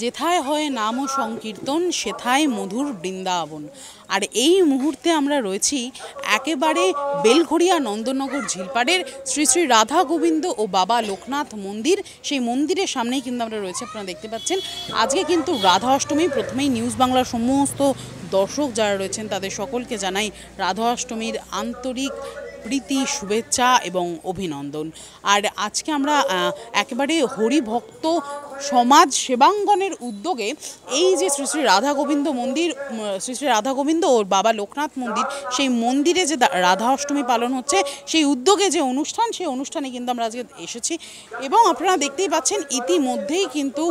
যেথায় হয় নাম ও সংকীর্তন সেথায় মধুর বৃন্দাবন। আর এই মুহূর্তে আমরা রয়েছি একেবারে বেলঘড়িয়া নন্দননগর ঝিলপাড়ের শ্রী শ্রী রাধা গোবিন্দ ও বাবা লোকনাথ মন্দির। সেই মন্দিরের সামনেই কিন্তু আমরা রয়েছে, আপনারা দেখতে পাচ্ছেন। আজকে কিন্তু রাধা অষ্টমী। প্রথমেই নিউজ বাংলার সমস্ত দর্শক যারা রয়েছেন তাদের সকলকে জানাই রাধা অষ্টমীর আন্তরিক প্রীতি, শুভেচ্ছা এবং অভিনন্দন। আর আজকে আমরা একেবারে হরিভক্ত সমাজ সেবাঙ্গনের উদ্যোগে এই যে শ্রী শ্রী রাধা গোবিন্দ মন্দির, শ্রী শ্রী রাধা গোবিন্দ ও বাবা লোকনাথ মন্দির, সেই মন্দিরে যে রাধা অষ্টমী পালন হচ্ছে সেই উদ্যোগে যে অনুষ্ঠান, সেই অনুষ্ঠানে কিন্তু আমরা আজকে এসেছি। এবং আপনারা দেখতেই পাচ্ছেন ইতিমধ্যেই কিন্তু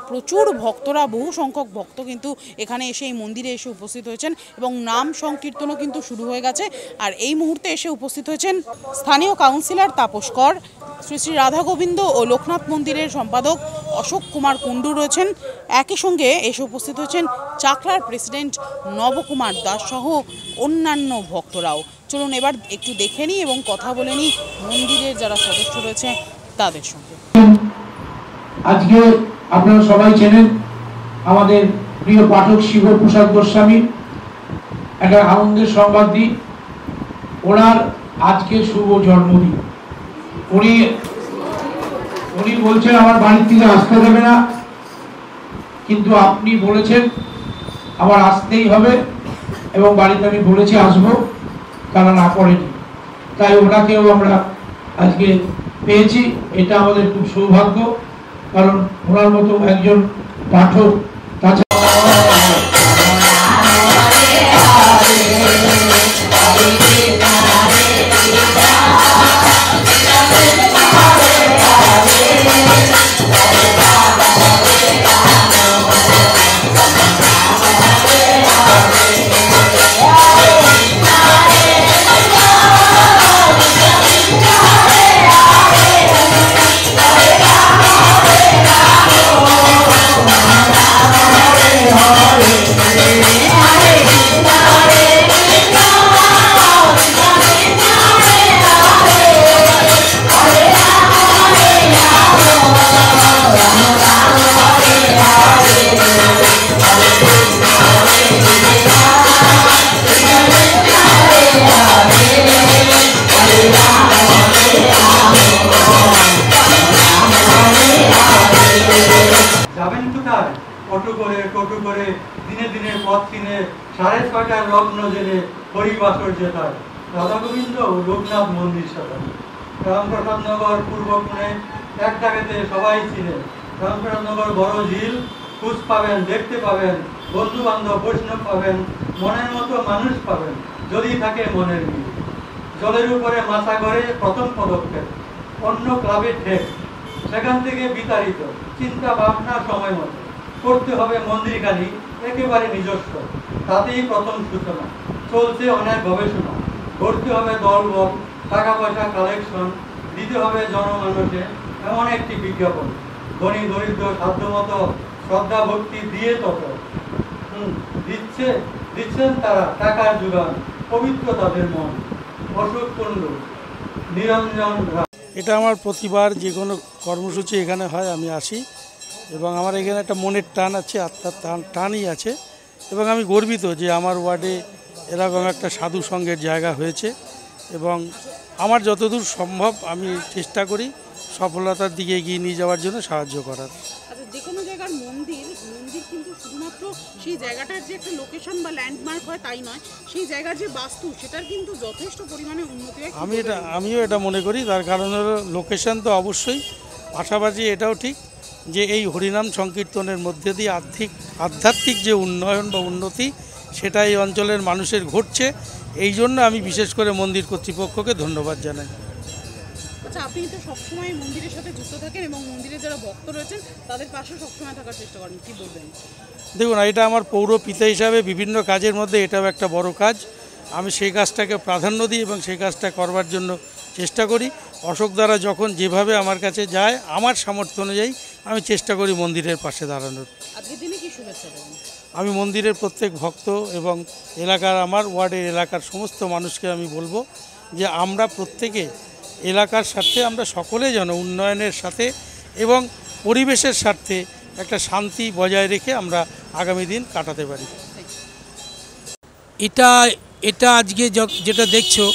প্রচুর ভক্তরা, বহু সংখ্যক ভক্ত কিন্তু এখানে এসে এই মন্দিরে এসে উপস্থিত হয়েছেন এবং নাম সংকীর্তনও কিন্তু শুরু হয়ে গেছে। আর এই মুহূর্তে এসে উপস্থিত হয়েছেন স্থানীয় কাউন্সিলর তাপস কর, শ্রী শ্রী রাধা গোবিন্দ ও লোকনাথ মন্দিরের সম্পাদক অশোক কুমার কুণ্ডু রয়েছেন। একই সঙ্গে এসে উপস্থিত হয়েছেন চাকলার প্রেসিডেন্ট নবকুমার দাস সহ অন্যান্য ভক্তরাও। চলুন এবার একটু দেখে নিই এবং কথা বলে নিই মন্দিরের যারা সদস্য রয়েছে তাদের সঙ্গে। আজকে আপনারা সবাই চেনেন আমাদের প্রিয় পাঠক শিব প্রসাদ গোস্বামী, একটা আনন্দের সংবাদ দিই, ওনার আজকে শুভ জন্মদিন। উনি বলছেন আমার বাড়ির থেকে আসতে দেবে না, কিন্তু আপনি বলেছেন আমার আসতেই হবে এবং বাড়িতে আমি বলেছি আসবো, তারা না করেনি। তাই ওনাকেও আমরা আজকে পেয়েছি, এটা আমাদের খুব সৌভাগ্য, কারণ ওনার মতো একজন পাঠক কটু করে দিনে দিনে পথ চিনে 6:30 লগ্ন জেনে হরিবাসর যেতায় রাধা গোবিন্দ ও লোকনাথ মন্দির সাজান। রামপ্রসাদ নগর পূর্ব কোণে এক ডাকেতে সবাই চিনে। রামপ্রসাদ নগর বড় ঝিল, খোঁজ পাবেন, দেখতে পাবেন, বন্ধু বান্ধব বৈষ্ণব পাবেন, মনের মতো মানুষ পাবেন যদি থাকে মনের মিল। জলের উপরে মাথা ঘরে প্রথম পদক্ষেপ, অন্য ক্লাবে ঠেক, সেখান থেকে বিতাড়িত চিন্তা ভাবনা সময় মতো করতে হবে মন্দিরখানি একেবারে নিজস্ব, তাতেই প্রথম সূচনা। চলছে অনেক গবেষণা, করতে হবে দলবল, টাকা পয়সা কালেকশন, দিতে হবে জনমানুষে এমন একটি বিজ্ঞাপন, ধনী দরিদ্র সাধ্যমতো শ্রদ্ধা ভক্তি দিয়ে তত দিচ্ছেন তারা টাকার যোগান, পবিত্র তাদের মন। অশোক কুণ্ডু, নিরঞ্জন। এটা আমার প্রতিবার যে কোনো কর্মসূচি এখানে হয় আমি আসি এবং আমার এখানে একটা মনের টান আছে, আত্মার টানই আছে এবং আমি গর্বিত যে আমার ওয়ার্ডে এরকম একটা সাধু সঙ্গের জায়গা হয়েছে এবং আমার যতদূর সম্ভব আমি চেষ্টা করি সফলতার দিকে এগিয়ে নিয়ে যাওয়ার জন্য সাহায্য করার। আচ্ছা, যে কোনো জায়গার মন্দির কিন্তু শুধুমাত্র সেই জায়গাটার যে একটা লোকেশন বা ল্যান্ডমার্ক হয় তাই নয়, সেই জায়গার যে বাস্তু সেটার কিন্তু যথেষ্ট পরিমাণে উন্নতি হয়। আমিও এটা মনে করি, তার কারণ হলো লোকেশন তো অবশ্যই, পাশাপাশি এটাও ঠিক যে এই হরিনাম সংকীর্তনের মধ্যে দিয়ে আধ্যাত্মিক যে উন্নয়ন বা উন্নতি সেটা এই অঞ্চলের মানুষের ঘটছে। এই জন্য আমি বিশেষ করে মন্দির কর্তৃপক্ষকে ধন্যবাদ জানাই। আচ্ছা, আপনি তো সবসময় মন্দিরের সাথে যুক্ত থাকেন এবং মন্দিরের যারা ভক্ত রয়েছেন তাদের পাশে সবসময় থাকার চেষ্টা করেন, কি বলবেন? দেখুন, এটা আমার পৌর পিতা হিসাবে বিভিন্ন কাজের মধ্যে এটাও একটা বড় কাজ। আমি সেই কাজটাকে প্রাধান্য দিই এবং সেই কাজটা করবার জন্য চেষ্টা করি। অশোক দ্বারা যখন যেভাবে আমার কাছে যায় আমার সামর্থ্য অনুযায়ী আমি চেষ্টা করি মন্দিরের পাশে দাঁড়ানোর। আজকের দিনে কি শুভেচ্ছা দেবেন? আমি মন্দিরের প্রত্যেক ভক্ত এবং এলাকার আমার ওয়ার্ডের এলাকার সমস্ত মানুষকে আমি বলবো যে আমরা প্রত্যেকে এলাকার স্বার্থে আমরা সকলে যেন উন্নয়নের সাথে এবং পরিবেশের স্বার্থে একটা শান্তি বজায় রেখে আমরা আগামী দিন কাটাতে পারি। এটা আজকে যেটা দেখছো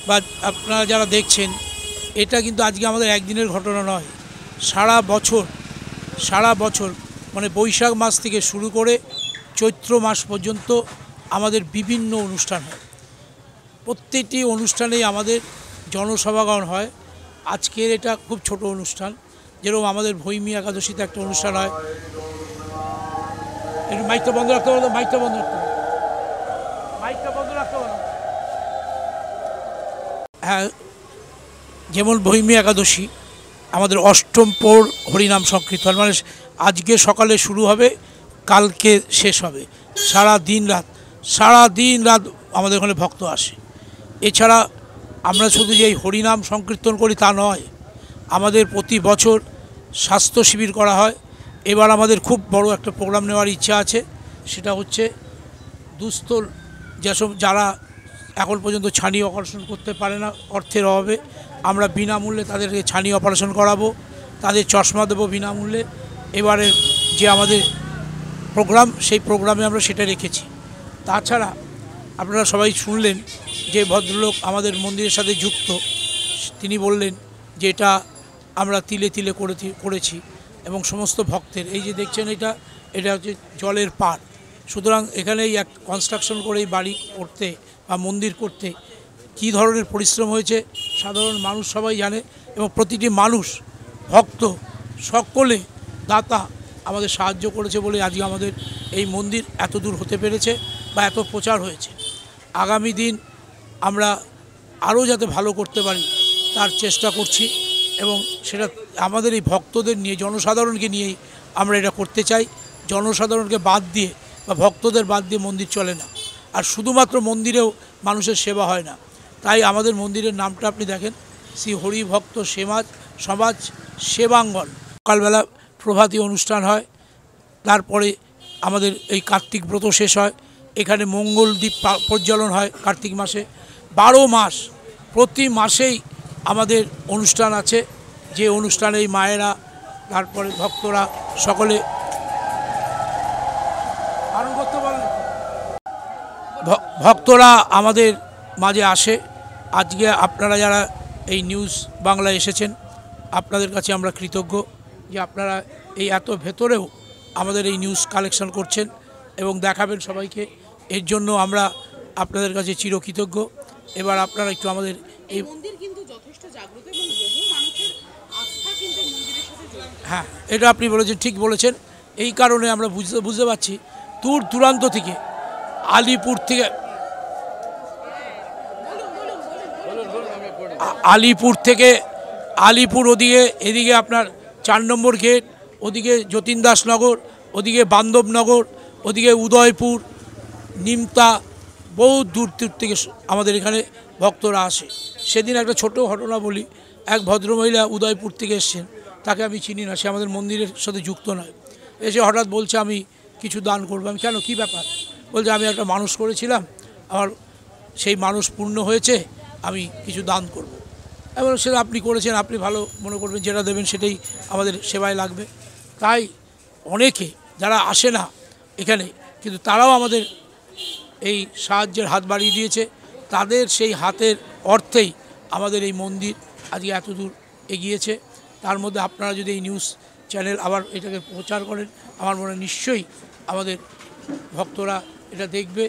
বা আপনারা যারা দেখছেন, এটা কিন্তু আজকে আমাদের একদিনের ঘটনা নয়, সারা বছর মানে বৈশাখ মাস থেকে শুরু করে চৈত্র মাস পর্যন্ত আমাদের বিভিন্ন অনুষ্ঠান হয়। প্রত্যেকটি অনুষ্ঠানেই আমাদের জনসমাগম হয়। আজকের এটা খুব ছোট অনুষ্ঠান, যেরকম আমাদের ভৈমী একাদশীতে একটা অনুষ্ঠান হয়। একটু মাইকটা বন্ধ রাখতে পারো, মাইকটা বন্ধ রাখতে পারো। হ্যাঁ, যেমন ভৈমী একাদশী আমাদের অষ্টম পর হরিনাম সংকীর্তন, মানে আজকে সকালে শুরু হবে, কালকে শেষ হবে। সারা দিন রাত আমাদের ওখানে ভক্ত আসে। এছাড়া আমরা শুধু যে এই হরিনাম সংকীর্তন করি তা নয়, আমাদের প্রতি বছর স্বাস্থ্য শিবির করা হয়। এবার আমাদের খুব বড় একটা প্রোগ্রাম নেওয়ার ইচ্ছা আছে, সেটা হচ্ছে দুস্থ যেসব যারা এখন পর্যন্ত ছানি অপারেশন করতে পারে না অর্থের অভাবে, আমরা বিনামূল্যে তাদেরকে ছানি অপারেশন করাবো, তাদের চশমা দেবো বিনামূল্যে। এবারে যে আমাদের প্রোগ্রাম, সেই প্রোগ্রামে আমরা সেটা রেখেছি। তাছাড়া আপনারা সবাই শুনলেন যে ভদ্রলোক আমাদের মন্দিরের সাথে যুক্ত, তিনি বললেন যে এটা আমরা তিলে তিলে করেছি এবং সমস্ত ভক্তের, এই যে দেখছেন এটা হচ্ছে জলের পাড়। সুতরাং এখানেই এক কনস্ট্রাকশন করে এই বাড়ি করতে বা মন্দির করতে কী ধরনের পরিশ্রম হয়েছে সাধারণ মানুষ সবাই জানে, এবং প্রতিটি মানুষ ভক্ত সকলে দাতা আমাদের সাহায্য করেছে বলে আজকে আমাদের এই মন্দির এত দূর হতে পেরেছে বা এত প্রচার হয়েছে। আগামী দিন আমরা আরও যাতে ভালো করতে পারি তার চেষ্টা করছি, এবং সেটা আমাদের এই ভক্তদের নিয়ে, জনসাধারণকে নিয়েই আমরা এটা করতে চাই। জনসাধারণকে বাদ দিয়ে বা ভক্তদের বাদ দিয়ে মন্দির চলে না, আর শুধুমাত্র মন্দিরেও মানুষের সেবা হয় না। তাই আমাদের মন্দিরের নামটা আপনি দেখেন, শ্রী হরিভক্ত সমাজ সেবাঙ্গন। সকালবেলা প্রভাতী অনুষ্ঠান হয়, তারপরে আমাদের এই কার্তিক ব্রত শেষ হয়, এখানে মঙ্গলদ্বীপ প্রজ্বলন হয় কার্তিক মাসে। 12 মাস প্রতি মাসেই আমাদের অনুষ্ঠান আছে, যে অনুষ্ঠানে এই মায়েরা তারপরে ভক্তরা সকলে ভক্তরা আমাদের মাঝে আসে। আজকে আপনারা যারা এই নিউজ বাংলায় এসেছেন, আপনাদের কাছে আমরা কৃতজ্ঞ যে আপনারা এই এত ভেতরেও আমাদের এই নিউজ কালেকশন করছেন এবং দেখাবেন সবাইকে। এর জন্য আমরা আপনাদের কাছে চিরকৃতজ্ঞ। এবার আপনারা একটু আমাদের এই মন্দির কিন্তু যথেষ্ট জাগ্রত এবং বহু মানুষের আস্থা কিন্তু মন্দিরের সাথে জড়িত। হ্যাঁ, এটা আপনি বলেছেন, ঠিক বলেছেন। এই কারণে আমরা বুঝতে পারছি দূর দূরান্ত থেকে, আলিপুর ওদিকে, এদিকে আপনার 4 নম্বর গেট, ওদিকে যতীন দাসনগর, ওদিকে বান্ধবনগর, ওদিকে উদয়পুর, নিমতা, বহু দূর থেকে আমাদের এখানে ভক্তরা আসে। সেদিন একটা ছোট ঘটনা বলি। এক ভদ্রমহিলা উদয়পুর থেকে এসছেন, তাকে আমি চিনি না, সে আমাদের মন্দিরের সাথে যুক্ত নয়। এসে হঠাৎ বলছে আমি কিছু দান করবো। আমি কেন, কী ব্যাপার? বলছে আমি একটা মানুষ করেছিলাম, আমার সেই মানুষ পূর্ণ হয়েছে, আমি কিছু দান করব। এবং সেটা আপনি করেছেন, আপনি ভালো মনে করবেন, যেটা দেবেন সেটাই আমাদের সেবায় লাগবে। তাই অনেকে যারা আসে না এখানে, কিন্তু তারাও আমাদের এই সাহায্যের হাত বাড়িয়ে দিয়েছে। তাদের সেই হাতের অর্থেই আমাদের এই মন্দির আজকে এত দূর এগিয়েছে। তার মধ্যে আপনারা যদি এই নিউজ চ্যানেল আবার এটাকে প্রচার করেন, আমার মনে হয় নিশ্চয়ই আমাদের ভক্তরা এটা দেখবে।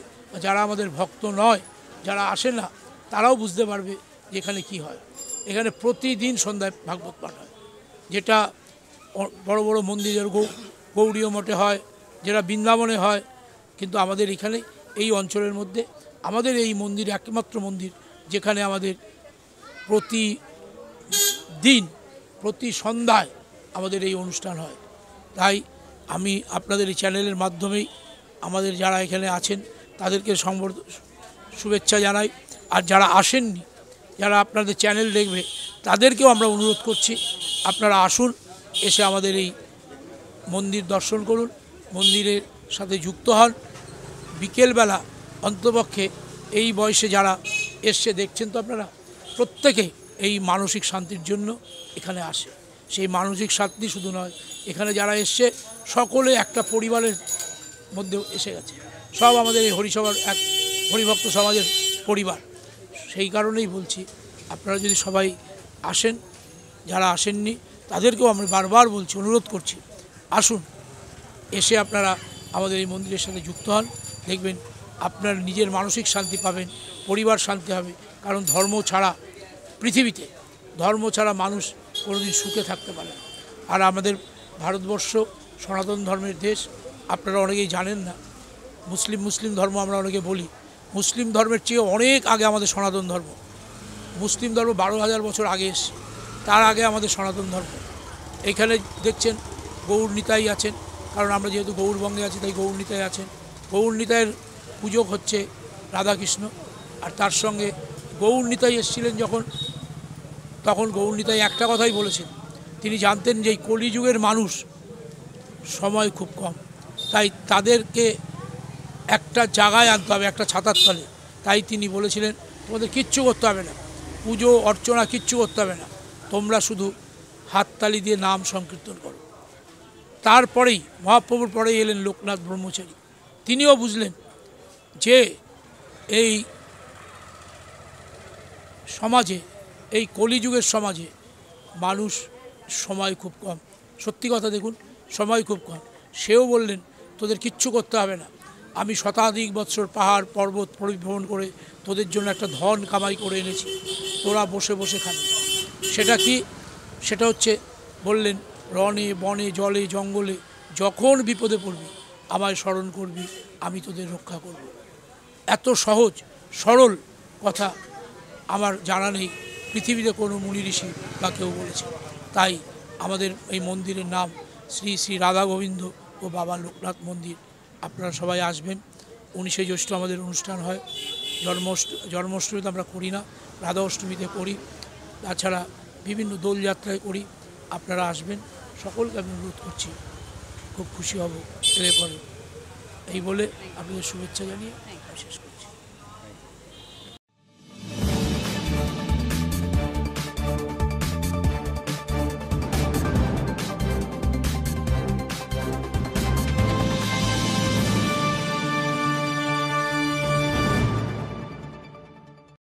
যারা আমাদের ভক্ত নয়, যারা আসে না, তারাও বুঝতে পারবে যে এখানে কী হয়। এখানে প্রতিদিন সন্ধ্যায় ভাগবত পাঠ হয়, যেটা বড় বড় মন্দিরের গৌড়ীয় মঠে হয়, যেটা বৃন্দাবনে হয়, কিন্তু আমাদের এখানে এই অঞ্চলের মধ্যে আমাদের এই মন্দির একমাত্র মন্দির যেখানে আমাদের প্রতিদিন প্রতি সন্ধ্যায় আমাদের এই অনুষ্ঠান হয়। তাই আমি আপনাদের এই চ্যানেলের মাধ্যমেই আমাদের যারা এখানে আছেন তাদেরকে শুভেচ্ছা জানাই। আর যারা আসেননি, যারা আপনাদের চ্যানেল দেখবে, তাদেরকেও আমরা অনুরোধ করছি, আপনারা আসুন, এসে আমাদের এই মন্দির দর্শন করুন, মন্দিরের সাথে যুক্ত হন। বিকেলবেলা অন্তপক্ষে এই বয়সে যারা এসছে দেখছেন তো আপনারা, প্রত্যেকে এই মানসিক শান্তির জন্য এখানে আসে। সেই মানসিক শান্তি শুধু নয়, এখানে যারা এসছে সকলে একটা পরিবারের মধ্যে এসে গেছে, সব আমাদের এই হরিসভার এক হরিভক্ত সমাজের পরিবার। সেই কারণেই বলছি আপনারা যদি সবাই আসেন, যারা আসেননি তাদেরকেও আমরা বারবার বলছি, অনুরোধ করছি, আসুন, এসে আপনারা আমাদের এই মন্দিরের সাথে যুক্ত হন। দেখবেন আপনার নিজের মানসিক শান্তি পাবেন, পরিবার শান্তি হবে। কারণ পৃথিবীতে ধর্ম ছাড়া মানুষ কোনোদিন সুখে থাকতে পারে না। আর আমাদের ভারতবর্ষ সনাতন ধর্মের দেশ, আপনারা অনেকেই জানেন না। মুসলিম ধর্ম আমরা অনেকে বলি, মুসলিম ধর্মের চেয়ে অনেক আগে আমাদের সনাতন ধর্ম। মুসলিম ধর্ম 12,000 বছর আগে এসছে, তার আগে আমাদের সনাতন ধর্ম। এখানে দেখছেন গৌর নিতাই আছেন, কারণ আমরা যেহেতু গৌরবঙ্গে আছি তাই গৌর নিতাই আছেন। গৌর নিতাইয়ের পূজক হচ্ছে রাধাকৃষ্ণ। আর তার সঙ্গে গৌর নিতাই এসেছিলেন তখন গৌর নিতাই একটা কথাই বলেছেন, তিনি জানতেন যে এই কলিযুগের মানুষ সময় খুব কম, তাই তাদেরকে একটা জায়গায় আনতে হবে, একটা ছাতার তলে। তাই তিনি বলেছিলেন তোমাদের কিচ্ছু করতে হবে না, পুজো অর্চনা কিচ্ছু করতে হবে না, তোমরা শুধু হাততালি দিয়ে নাম সংকীর্তন করো। তারপরেই মহাপ্রভুর পরেই এলেন লোকনাথ ব্রহ্মচারী। তিনিও বুঝলেন যে এই সমাজে, এই কলিযুগের সমাজে মানুষ সময় খুব কম। সত্যি কথা, দেখুন সময় খুব কম। সেও বললেন তোদের কিচ্ছু করতে হবে না, আমি শতাধিক বৎসর পাহাড় পর্বত পরিভ্রমণ করে তোদের জন্য একটা ধন কামাই করে এনেছি, তোরা বসে বসে খাবি। সেটা কি? সেটা হচ্ছে বললেন রণে বনে জলে জঙ্গলে যখন বিপদে পড়বি আমায় স্মরণ করবি, আমি তোদের রক্ষা করব। এত সহজ সরল কথা আমার জানা নেই পৃথিবীতে কোনো মুনি ঋষি বা কেউ বলেছে। তাই আমাদের এই মন্দিরের নাম শ্রী শ্রী রাধা গোবিন্দ ও বাবা লোকনাথ মন্দির। আপনারা সবাই আসবেন। 19শে জ্যৈষ্ঠ আমাদের অনুষ্ঠান হয়। জন্মাষ্টমীতে আমরা করি না, রাধা অষ্টমীতে করি, তাছাড়া বিভিন্ন দোলযাত্রায় করি। আপনারা আসবেন, সকলকে আমি অনুরোধ করছি, খুব খুশি হব এলে পরে। এই বলে আপনাদের শুভেচ্ছা জানিয়ে শেষ করি।